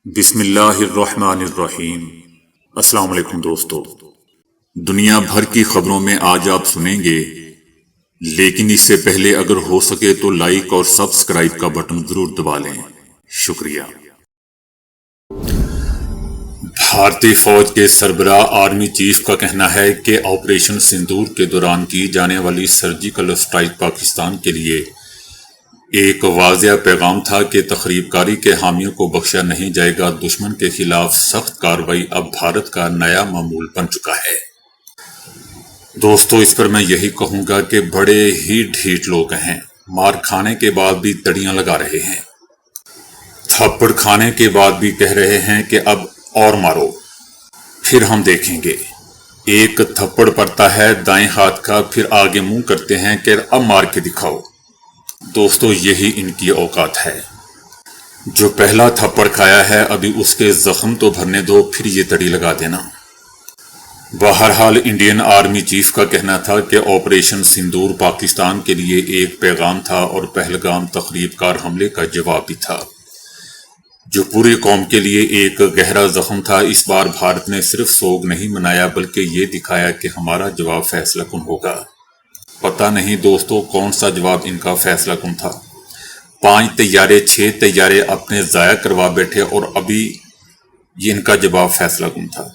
بسم اللہ الرحمن الرحیم۔ السلام علیکم دوستو، دنیا بھر کی خبروں میں آج آپ سنیں گے، لیکن اس سے پہلے اگر ہو سکے تو لائک اور سبسکرائب کا بٹن ضرور دبا لیں۔ شکریہ۔ بھارتی فوج کے سربراہ آرمی چیف کا کہنا ہے کہ آپریشن سندور کے دوران کی جانے والی سرجیکل اسٹرائک پاکستان کے لیے ایک واضح پیغام تھا کہ تخریب کاری کے حامیوں کو بخشا نہیں جائے گا۔ دشمن کے خلاف سخت کارروائی اب بھارت کا نیا معمول بن چکا ہے۔ دوستو، اس پر میں یہی کہوں گا کہ بڑے ہی ڈھیٹ لوگ ہیں، مار کھانے کے بعد بھی تڑیاں لگا رہے ہیں، تھپڑ کھانے کے بعد بھی کہہ رہے ہیں کہ اب اور مارو، پھر ہم دیکھیں گے۔ ایک تھپڑ پڑتا ہے دائیں ہاتھ کا، پھر آگے منہ کرتے ہیں کہ اب مار کے دکھاؤ۔ دوستو، یہی ان کی اوقات ہے۔ جو پہلا تھپڑ کھایا ہے ابھی اس کے زخم تو بھرنے دو، پھر یہ تڑی لگا دینا۔ بہرحال انڈین آرمی چیف کا کہنا تھا کہ آپریشن سندور پاکستان کے لیے ایک پیغام تھا اور پہلگام تخریب کار حملے کا جواب بھی تھا، جو پوری قوم کے لیے ایک گہرا زخم تھا۔ اس بار بھارت نے صرف سوگ نہیں منایا بلکہ یہ دکھایا کہ ہمارا جواب فیصلہ کن ہوگا۔ پتہ نہیں دوستو کون سا جواب ان کا فیصلہ کن تھا۔ 5 طیارے 6 طیارے اپنے ضائع کروا بیٹھے اور ابھی یہ ان کا جواب فیصلہ کن تھا۔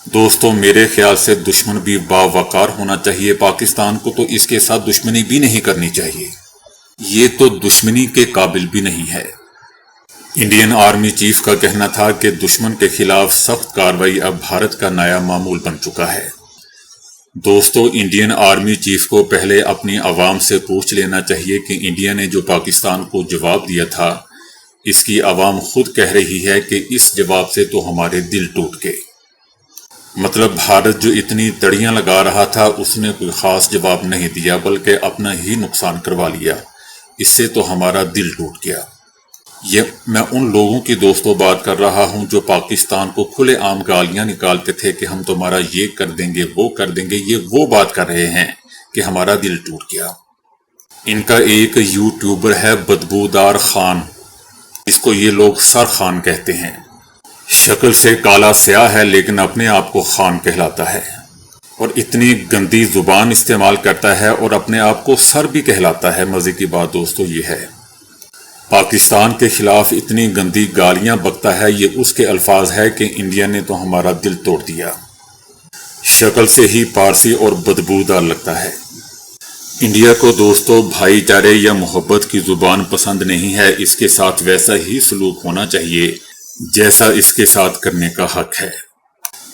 دوستو، میرے خیال سے دشمن بھی باوقار ہونا چاہیے، پاکستان کو تو اس کے ساتھ دشمنی بھی نہیں کرنی چاہیے، یہ تو دشمنی کے قابل بھی نہیں ہے۔ انڈین آرمی چیف کا کہنا تھا کہ دشمن کے خلاف سخت کارروائی اب بھارت کا نیا معمول بن چکا ہے۔ دوستو، انڈین آرمی چیف کو پہلے اپنی عوام سے پوچھ لینا چاہیے کہ انڈیا نے جو پاکستان کو جواب دیا تھا، اس کی عوام خود کہہ رہی ہے کہ اس جواب سے تو ہمارے دل ٹوٹ گئے۔ مطلب بھارت جو اتنی تڑیاں لگا رہا تھا اس نے کوئی خاص جواب نہیں دیا بلکہ اپنا ہی نقصان کروا لیا، اس سے تو ہمارا دل ٹوٹ گیا۔ یہ میں ان لوگوں کی دوستوں بات کر رہا ہوں جو پاکستان کو کھلے عام گالیاں نکالتے تھے کہ ہم تمہارا یہ کر دیں گے وہ کر دیں گے۔ یہ وہ بات کر رہے ہیں کہ ہمارا دل ٹوٹ گیا۔ ان کا ایک یوٹیوبر ہے بدبودار خان، اس کو یہ لوگ سر خان کہتے ہیں۔ شکل سے کالا سیاہ ہے لیکن اپنے آپ کو خان کہلاتا ہے، اور اتنی گندی زبان استعمال کرتا ہے اور اپنے آپ کو سر بھی کہلاتا ہے۔ مزے کی بات دوستو یہ ہے، پاکستان کے خلاف اتنی گندی گالیاں بکتا ہے۔ یہ اس کے الفاظ ہے کہ انڈیا نے تو ہمارا دل توڑ دیا۔ شکل سے ہی پارسی اور بدبودار لگتا ہے۔ انڈیا کو دوستو بھائی چارے یا محبت کی زبان پسند نہیں ہے، اس کے ساتھ ویسا ہی سلوک ہونا چاہیے جیسا اس کے ساتھ کرنے کا حق ہے۔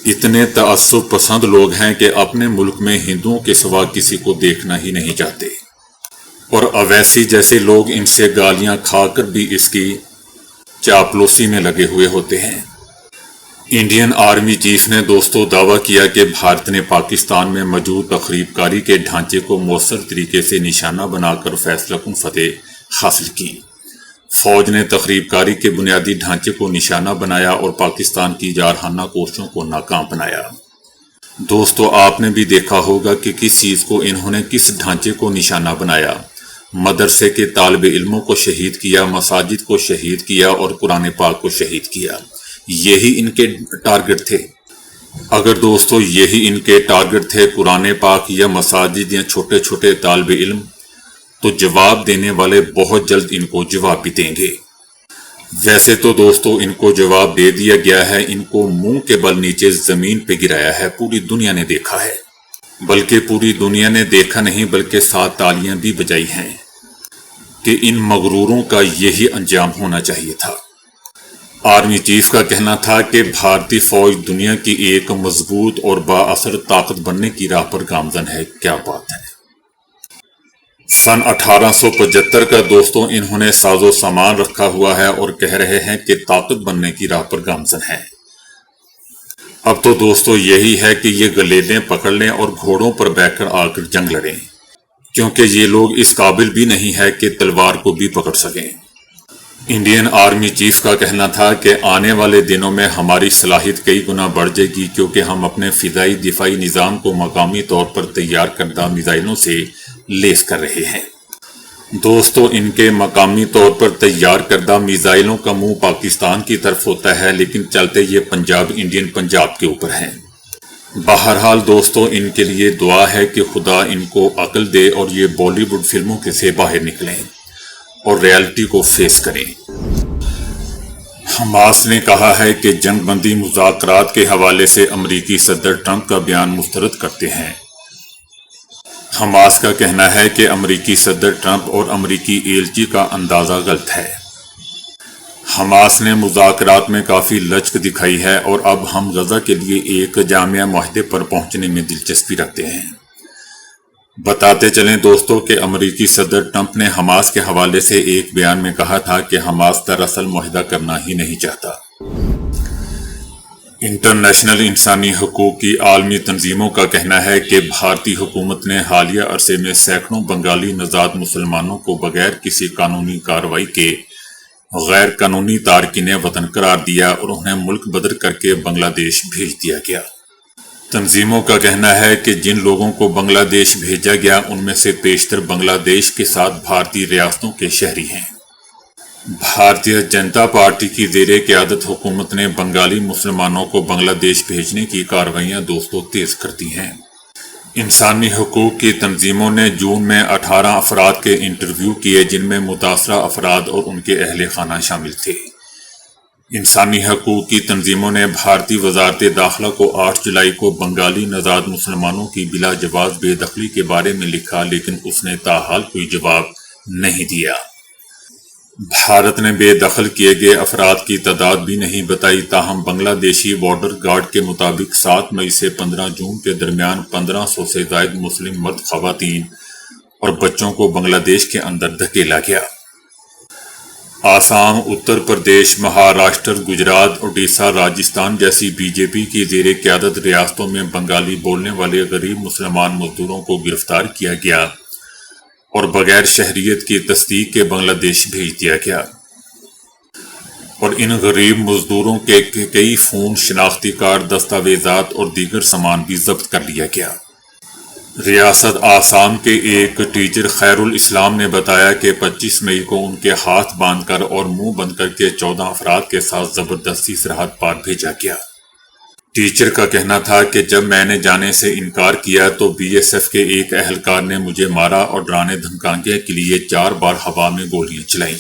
اتنے تعصب پسند لوگ ہیں کہ اپنے ملک میں ہندوؤں کے سوا کسی کو دیکھنا ہی نہیں چاہتے، اور اویسی جیسے لوگ ان سے گالیاں کھا کر بھی اس کی چاپلوسی میں لگے ہوئے ہوتے ہیں۔ انڈین آرمی چیف نے دوستو دعویٰ کیا کہ بھارت نے پاکستان میں موجود تخریب کاری کے ڈھانچے کو مؤثر طریقے سے نشانہ بنا کر فیصلہ کن فتح حاصل کی۔ فوج نے تخریب کاری کے بنیادی ڈھانچے کو نشانہ بنایا اور پاکستان کی جارحانہ کوششوں کو ناکام بنایا۔ دوستو، آپ نے بھی دیکھا ہوگا کہ کس چیز کو انہوں نے کس ڈھانچے کو نشانہ بنایا۔ مدرسے کے طالب علموں کو شہید کیا، مساجد کو شہید کیا اور قرآن پاک کو شہید کیا۔ یہی ان کے ٹارگٹ تھے۔ اگر دوستو یہی ان کے ٹارگٹ تھے، قرآن پاک یا مساجد یا چھوٹے چھوٹے طالب علم، تو جواب دینے والے بہت جلد ان کو جواب بھی دیں گے۔ ویسے تو دوستو ان کو جواب دے دیا گیا ہے، ان کو منہ کے بل نیچے زمین پہ گرایا ہے، پوری دنیا نے دیکھا ہے، بلکہ پوری دنیا نے دیکھا نہیں بلکہ 7 تالیاں بھی بجائی ہیں کہ ان مغروروں کا یہی انجام ہونا چاہیے تھا۔ آرمی چیف کا کہنا تھا کہ بھارتی فوج دنیا کی ایک مضبوط اور با اثر طاقت بننے کی راہ پر گامزن ہے۔ کیا بات ہے! سن 1875 کا دوستوں انہوں نے ساز و سامان رکھا ہوا ہے اور کہہ رہے ہیں کہ طاقت بننے کی راہ پر گامزن ہے۔ اب تو دوستو یہی ہے کہ یہ گلیلیں پکڑ لیں اور گھوڑوں پر بیٹھ کر آ کر جنگ لڑیں، کیونکہ یہ لوگ اس قابل بھی نہیں ہے کہ تلوار کو بھی پکڑ سکیں۔ انڈین آرمی چیف کا کہنا تھا کہ آنے والے دنوں میں ہماری صلاحیت کئی گنا بڑھ جائے گی، کیونکہ ہم اپنے فضائی دفاعی نظام کو مقامی طور پر تیار کردہ میزائلوں سے لیس کر رہے ہیں۔ دوستو، ان کے مقامی طور پر تیار کردہ میزائلوں کا منہ پاکستان کی طرف ہوتا ہے، لیکن چلتے یہ انڈین پنجاب کے اوپر ہیں۔ بہرحال دوستو، ان کے لیے دعا ہے کہ خدا ان کو عقل دے اور یہ بالی ووڈ فلموں کے سے باہر نکلیں اور ریالٹی کو فیس کریں۔ حماس نے کہا ہے کہ جنگ بندی مذاکرات کے حوالے سے امریکی صدر ٹرمپ کا بیان مسترد کرتے ہیں۔ حماس کا کہنا ہے کہ امریکی صدر ٹرمپ اور امریکی ایلچی کا اندازہ غلط ہے۔ حماس نے مذاکرات میں کافی لچک دکھائی ہے اور اب ہم غزہ کے لیے ایک جامع معاہدے پر پہنچنے میں دلچسپی رکھتے ہیں۔ بتاتے چلیں دوستو کہ امریکی صدر ٹرمپ نے حماس کے حوالے سے ایک بیان میں کہا تھا کہ حماس دراصل معاہدہ کرنا ہی نہیں چاہتا۔ انٹرنیشنل انسانی حقوق کی عالمی تنظیموں کا کہنا ہے کہ بھارتی حکومت نے حالیہ عرصے میں سینکڑوں بنگالی نژاد مسلمانوں کو بغیر کسی قانونی کارروائی کے غیر قانونی تارکین وطن قرار دیا اور انہیں ملک بدر کر کے بنگلہ دیش بھیج دیا گیا۔ تنظیموں کا کہنا ہے کہ جن لوگوں کو بنگلہ دیش بھیجا گیا ان میں سے بیشتر بنگلہ دیش کے ساتھ بھارتی ریاستوں کے شہری ہیں۔ بھارتیہ جنتا پارٹی کی زیر قیادت حکومت نے بنگالی مسلمانوں کو بنگلہ دیش بھیجنے کی کارروائیاں دوستوں تیز کر دی ہیں۔ انسانی حقوق کی تنظیموں نے جون میں 18 افراد کے انٹرویو کیے جن میں متاثرہ افراد اور ان کے اہل خانہ شامل تھے۔ انسانی حقوق کی تنظیموں نے بھارتی وزارت داخلہ کو 8 جولائی کو بنگالی نژاد مسلمانوں کی بلا جواز بے دخلی کے بارے میں لکھا، لیکن اس نے تاحال کوئی جواب نہیں دیا۔ بھارت نے بے دخل کیے گئے افراد کی تعداد بھی نہیں بتائی، تاہم بنگلہ دیشی بارڈر گارڈ کے مطابق 7 مئی سے 15 جون کے درمیان 1500 سے زائد مسلم مرد، خواتین اور بچوں کو بنگلہ دیش کے اندر دھکیلا گیا۔ آسام، اتر پردیش، مہاراشٹر، گجرات، اڈیشہ، راجستھان جیسی بی جے پی کی زیر قیادت ریاستوں میں بنگالی بولنے والے غریب مسلمان مزدوروں کو گرفتار کیا گیا اور بغیر شہریت کی تصدیق کے بنگلہ دیش بھیج دیا گیا، اور ان غریب مزدوروں کے کئی فون، شناختی کارڈ، دستاویزات اور دیگر سامان بھی ضبط کر لیا گیا۔ ریاست آسام کے ایک ٹیچر خیر الاسلام نے بتایا کہ 25 مئی کو ان کے ہاتھ باندھ کر اور منہ بند کر کے 14 افراد کے ساتھ زبردستی سرحد پار بھیجا گیا۔ ٹیچر کا کہنا تھا کہ جب میں نے جانے سے انکار کیا تو بی ایس ایف کے ایک اہلکار نے مجھے مارا اور ڈرانے دھمکانے کے لیے 4 بار ہوا میں گولیاں چلائیں۔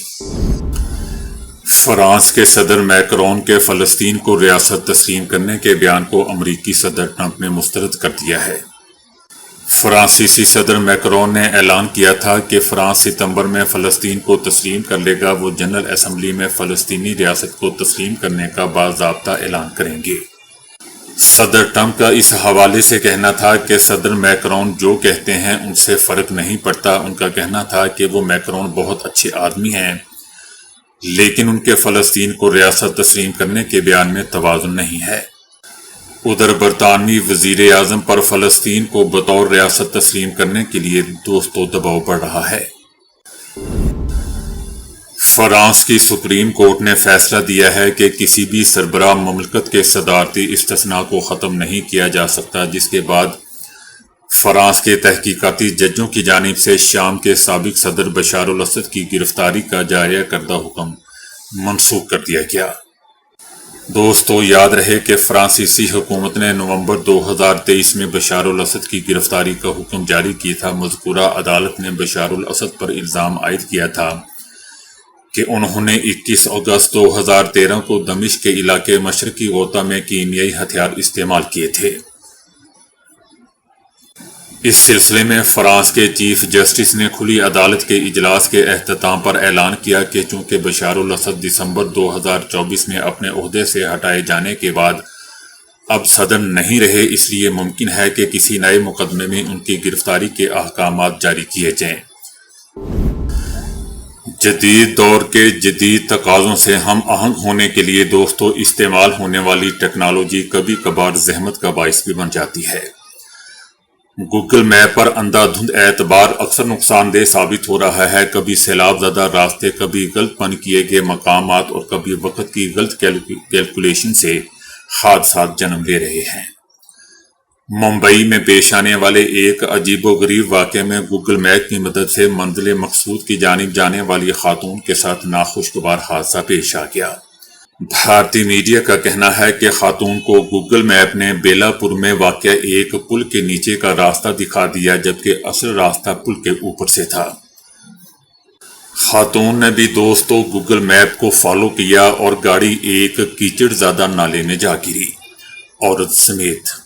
فرانس کے صدر میکرون کے فلسطین کو ریاست تسلیم کرنے کے بیان کو امریکی صدر ٹرمپ نے مسترد کر دیا ہے۔ فرانسیسی صدر میکرون نے اعلان کیا تھا کہ فرانس ستمبر میں فلسطین کو تسلیم کر لے گا۔ وہ جنرل اسمبلی میں فلسطینی ریاست کو تسلیم کرنے کا باضابطہ اعلان کریں گے۔ صدر ٹرمپ کا اس حوالے سے کہنا تھا کہ صدر میکرون جو کہتے ہیں ان سے فرق نہیں پڑتا۔ ان کا کہنا تھا کہ وہ میکرون بہت اچھے آدمی ہیں، لیکن ان کے فلسطین کو ریاست تسلیم کرنے کے بیان میں توازن نہیں ہے۔ ادھر برطانوی وزیر اعظم پر فلسطین کو بطور ریاست تسلیم کرنے کے لیے دوستوں دباؤ بڑھ رہا ہے۔ فرانس کی سپریم کورٹ نے فیصلہ دیا ہے کہ کسی بھی سربراہ مملکت کے صدارتی استثناء کو ختم نہیں کیا جا سکتا، جس کے بعد فرانس کے تحقیقاتی ججوں کی جانب سے شام کے سابق صدر بشار الاسد کی گرفتاری کا جاری کردہ حکم منسوخ کر دیا گیا۔ دوستو یاد رہے کہ فرانسیسی حکومت نے نومبر 2023 میں بشار الاسد کی گرفتاری کا حکم جاری کیا تھا۔ مذکورہ عدالت نے بشار الاسد پر الزام عائد کیا تھا کہ انہوں نے 21 اگست 2013 کو دمشق کے علاقے مشرقی غوطہ میں کیمیائی ہتھیار استعمال کیے تھے۔ اس سلسلے میں فرانس کے چیف جسٹس نے کھلی عدالت کے اجلاس کے اختتام پر اعلان کیا کہ چونکہ بشار الاسد دسمبر 2024 میں اپنے عہدے سے ہٹائے جانے کے بعد اب صدر نہیں رہے، اس لیے ممکن ہے کہ کسی نئے مقدمے میں ان کی گرفتاری کے احکامات جاری کیے جائیں۔ جدید دور کے جدید تقاضوں سے ہم آہنگ ہونے کے لیے دوستو استعمال ہونے والی ٹیکنالوجی کبھی کبھار زحمت کا باعث بھی بن جاتی ہے۔ گوگل میپ پر اندھا دھند اعتبار اکثر نقصان دہ ثابت ہو رہا ہے۔ کبھی سیلاب زدہ راستے، کبھی غلط پن کیے گئے مقامات اور کبھی وقت کی غلط کیلکولیشن سے حادثات جنم لے رہے ہیں۔ ممبئی میں پیش آنے والے ایک عجیب و غریب واقعے میں گوگل میپ کی مدد سے منزل مقصود کی جانب جانے والی خاتون کے ساتھ ناخوشگوار حادثہ پیش آ گیا۔ بھارتی میڈیا کا کہنا ہے کہ خاتون کو گوگل میپ نے بیلا پور میں واقع ایک پل کے نیچے کا راستہ دکھا دیا، جبکہ اصل راستہ پل کے اوپر سے تھا۔ خاتون نے بھی دوستو گوگل میپ کو فالو کیا اور گاڑی ایک کیچڑ زدہ نالے میں جا گری۔ عورت سمیت۔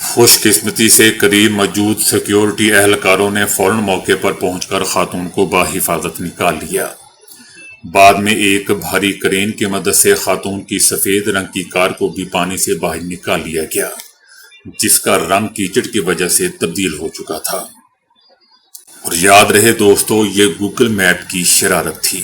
خوش قسمتی سے قریب موجود سیکیورٹی اہلکاروں نے فوراً موقع پر پہنچ کر خاتون کو بحفاظت نکال لیا۔ بعد میں ایک بھاری کرین کی مدد سے خاتون کی سفید رنگ کی کار کو بھی پانی سے باہر نکال لیا گیا، جس کا رنگ کیچڑ کی وجہ سے تبدیل ہو چکا تھا۔ اور یاد رہے دوستو، یہ گوگل میپ کی شرارت تھی۔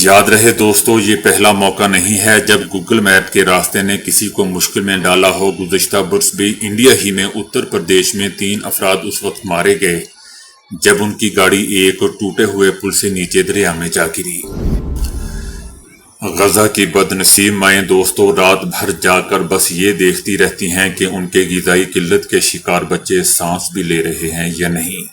یاد رہے دوستو، یہ پہلا موقع نہیں ہے جب گوگل میپ کے راستے نے کسی کو مشکل میں ڈالا ہو۔ گزشتہ برس بھی انڈیا ہی میں اتر پردیش میں 3 افراد اس وقت مارے گئے جب ان کی گاڑی ایک ٹوٹے ہوئے پل سے نیچے دریا میں جا گری۔ غزہ کی بد نصیب مائیں دوستو رات بھر جا کر بس یہ دیکھتی رہتی ہیں کہ ان کے غذائی قلت کے شکار بچے سانس بھی لے رہے ہیں یا نہیں۔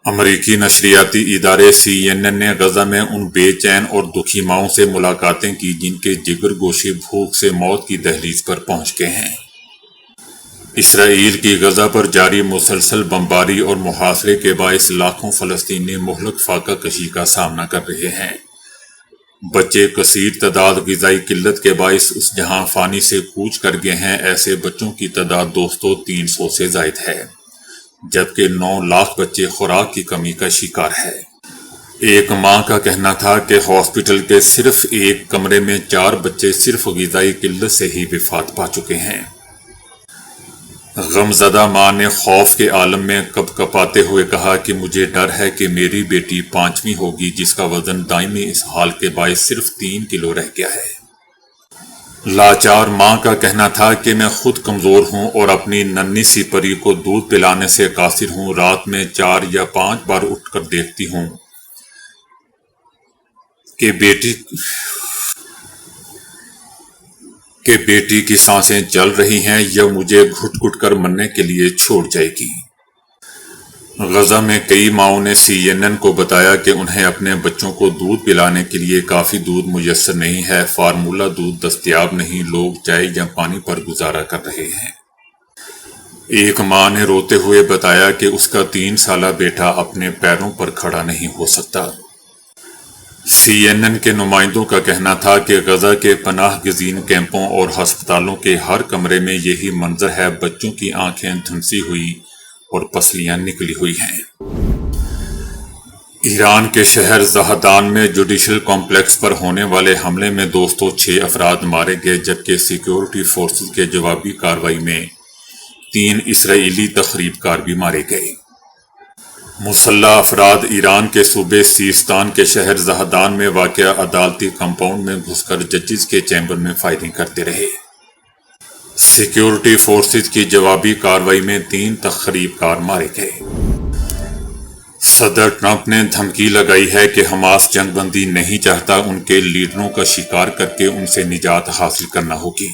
امریکی نشریاتی ادارے CNN نے غزہ میں ان بے چین اور دکھی ماؤں سے ملاقاتیں کی جن کے جگر گوشے بھوک سے موت کی دہلیز پر پہنچ گئے ہیں۔ اسرائیل کی غزہ پر جاری مسلسل بمباری اور محاصرے کے باعث لاکھوں فلسطینی مہلک فاقہ کشی کا سامنا کر رہے ہیں۔ بچے کثیر تعداد غذائی قلت کے باعث اس جہاں فانی سے کوچ کر گئے ہیں۔ ایسے بچوں کی تعداد دوستو 300 سے زائد ہے، جبکہ 9 لاکھ بچے خوراک کی کمی کا شکار ہے۔ ایک ماں کا کہنا تھا کہ ہاسپٹل کے صرف ایک کمرے میں 4 بچے صرف غذائی قلت سے ہی وفات پا چکے ہیں۔ غمزدہ ماں نے خوف کے عالم میں کپ کپاتے ہوئے کہا کہ مجھے ڈر ہے کہ میری بیٹی 5ویں ہوگی جس کا وزن دائمی اسہال کے باعث صرف 3 کلو رہ گیا ہے۔ لاچار ماں کا کہنا تھا کہ میں خود کمزور ہوں اور اپنی ننھی سی پری کو دودھ پلانے سے قاصر ہوں۔ رات میں 4 یا 5 بار اٹھ کر دیکھتی ہوں کہ بیٹی کی سانسیں چل رہی ہیں یا مجھے گھٹ گھٹ کر مرنے کے لیے چھوڑ جائے گی۔ غزہ میں کئی ماؤں نے CNN کو بتایا کہ انہیں اپنے بچوں کو دودھ پلانے کے لیے کافی دودھ میسر نہیں ہے۔ فارمولا دودھ دستیاب نہیں، لوگ چائے یا پانی پر گزارا کر رہے ہیں۔ ایک ماں نے روتے ہوئے بتایا کہ اس کا 3 سالہ بیٹا اپنے پیروں پر کھڑا نہیں ہو سکتا۔ CNN کے نمائندوں کا کہنا تھا کہ غزہ کے پناہ گزین کیمپوں اور ہسپتالوں کے ہر کمرے میں یہی منظر ہے، بچوں کی آنکھیں دھنسی ہوئی اور پسلیاں نکلی ہوئی ہیں۔ ایران کے شہر زہدان میں جوڈیشل کمپلیکس پر ہونے والے حملے میں دوستو 6 افراد مارے گئے، جبکہ سیکیورٹی فورسز کے جوابی کارروائی میں 3 اسرائیلی تخریب کار بھی مارے گئے۔ مسلح افراد ایران کے صوبے سیستان کے شہر زہدان میں واقع عدالتی کمپاؤنڈ میں گھس کر ججز کے چیمبر میں فائرنگ کرتے رہے۔ سیکیورٹی فورسز کی جوابی کارروائی میں 3 تخریب کار مارے گئے۔ صدر ٹرمپ نے دھمکی لگائی ہے کہ حماس جنگ بندی نہیں چاہتا، ان کے لیڈروں کا شکار کر کے ان سے نجات حاصل کرنا ہوگی۔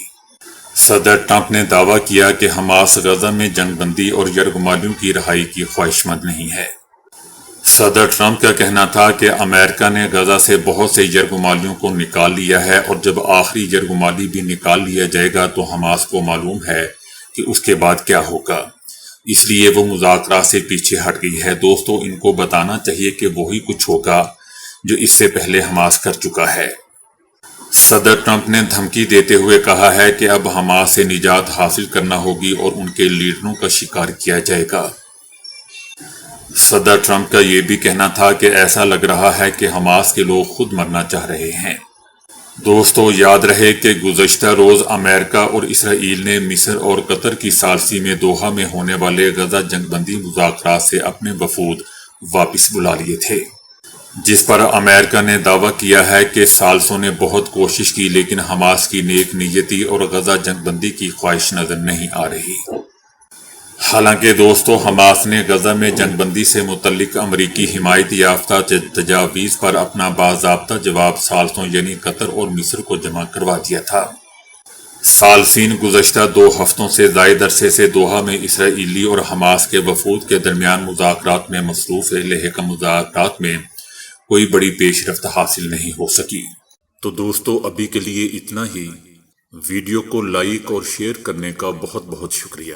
صدر ٹرمپ نے دعویٰ کیا کہ حماس غزہ میں جنگ بندی اور یرغمالیوں کی رہائی کی خواہش مند نہیں ہے۔ صدر ٹرمپ کا کہنا تھا کہ امریکہ نے غزہ سے بہت سے یرغمالیوں کو نکال لیا ہے اور جب آخری یرغمالی بھی نکال لیا جائے گا تو حماس کو معلوم ہے کہ اس کے بعد کیا ہوگا، اس لیے وہ مذاکرات سے پیچھے ہٹ گئی ہے۔ دوستو ان کو بتانا چاہیے کہ وہی کچھ ہوگا جو اس سے پہلے حماس کر چکا ہے۔ صدر ٹرمپ نے دھمکی دیتے ہوئے کہا ہے کہ اب حماس سے نجات حاصل کرنا ہوگی اور ان کے لیڈروں کا شکار کیا جائے گا۔ صدر ٹرمپ کا یہ بھی کہنا تھا کہ ایسا لگ رہا ہے کہ حماس کے لوگ خود مرنا چاہ رہے ہیں۔ دوستو یاد رہے کہ گزشتہ روز امریکہ اور اسرائیل نے مصر اور قطر کی ثالثی میں دوحہ میں ہونے والے غزہ جنگ بندی مذاکرات سے اپنے وفود واپس بلا لیے تھے، جس پر امریکہ نے دعویٰ کیا ہے کہ ثالثوں نے بہت کوشش کی لیکن حماس کی نیک نیتی اور غزہ جنگ بندی کی خواہش نظر نہیں آ رہی۔ حالانکہ دوستو حماس نے غزہ میں جنگ بندی سے متعلق امریکی حمایت یافتہ تجاویز پر اپنا باضابطہ جواب ثالثوں یعنی قطر اور مصر کو جمع کروا دیا تھا۔ صالحین گزشتہ 2 ہفتوں سے زائد عرصے سے دوحہ میں اسرائیلی اور حماس کے وفود کے درمیان مذاکرات میں مصروف ہے، لیکن مذاکرات میں کوئی بڑی پیش رفت حاصل نہیں ہو سکی۔ تو دوستو ابھی کے لیے اتنا ہی۔ ویڈیو کو لائک اور شیئر کرنے کا بہت بہت شکریہ۔